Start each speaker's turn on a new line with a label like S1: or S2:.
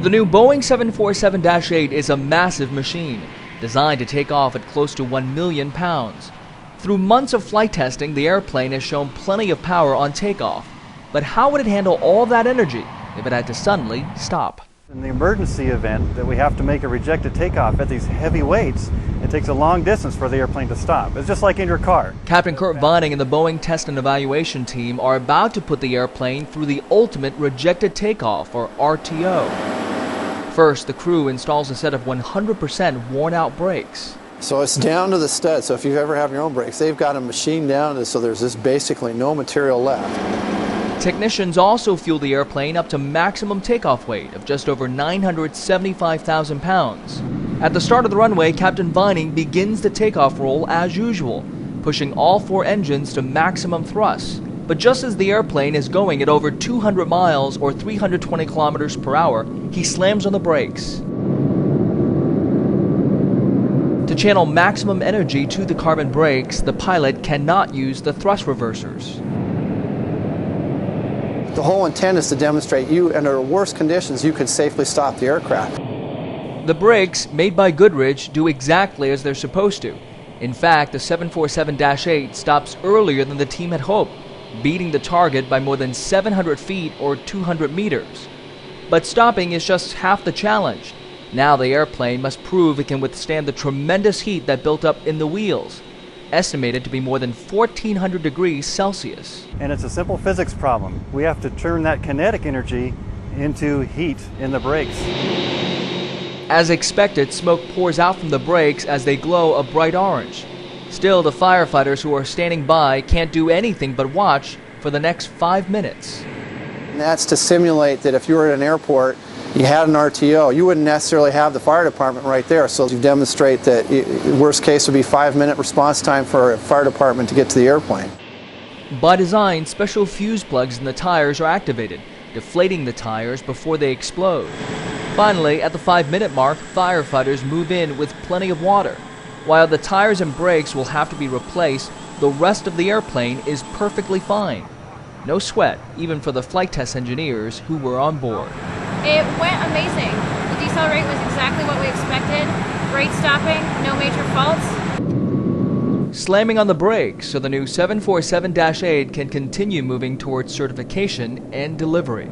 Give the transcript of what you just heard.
S1: The new Boeing 747-8 is a massive machine, designed to take off at close to 1 million pounds. Through months of flight testing, the airplane has shown plenty of power on takeoff. But how would it handle all that energy if it had to suddenly stop?
S2: In the emergency event that we have to make a rejected takeoff at these heavy weights, it takes a long distance for the airplane to stop. It's just like in your car.
S1: Captain Kurt Vining and the Boeing Test and Evaluation Team are about to put the airplane through the ultimate rejected takeoff, or RTO. First, the crew installs a set of 100% worn-out brakes.
S3: So it's down to the stud. So if you've ever had your own brakes, they've got a machine down, so there's just basically no material left.
S1: Technicians also fuel the airplane up to maximum takeoff weight of just over 975,000 pounds. At the start of the runway, Captain Vining begins the takeoff roll as usual, pushing all 4 engines to maximum thrust. But just as the airplane is going at over 200 miles or 320 kilometers per hour, he slams on the brakes. To channel maximum energy to the carbon brakes, the pilot cannot use the thrust reversers.
S3: The whole intent is to demonstrate under the worst conditions, you could safely stop the aircraft.
S1: The brakes, made by Goodrich, do exactly as they're supposed to. In fact, the 747-8 stops earlier than the team had hoped, beating the target by more than 700 feet or 200 meters. But stopping is just half the challenge. Now the airplane must prove it can withstand the tremendous heat that built up in the wheels, estimated to be more than 1,400 degrees Celsius.
S2: And it's a simple physics problem. We have to turn that kinetic energy into heat in the brakes.
S1: As expected, smoke pours out from the brakes as they glow a bright orange. Still, the firefighters who are standing by can't do anything but watch for the next 5 minutes.
S3: And that's to simulate that if you were at an airport, you had an RTO, you wouldn't necessarily have the fire department right there. So you demonstrate that worst case would be 5-minute response time for a fire department to get to the airplane.
S1: By design, special fuse plugs in the tires are activated, deflating the tires before they explode. Finally, at the 5-minute mark, firefighters move in with plenty of water. While the tires and brakes will have to be replaced, the rest of the airplane is perfectly fine. No sweat, even for the flight test engineers who were on board.
S4: It went amazing. The decel rate was exactly what we expected. Great stopping, no major faults.
S1: Slamming on the brakes so the new 747-8 can continue moving towards certification and delivery.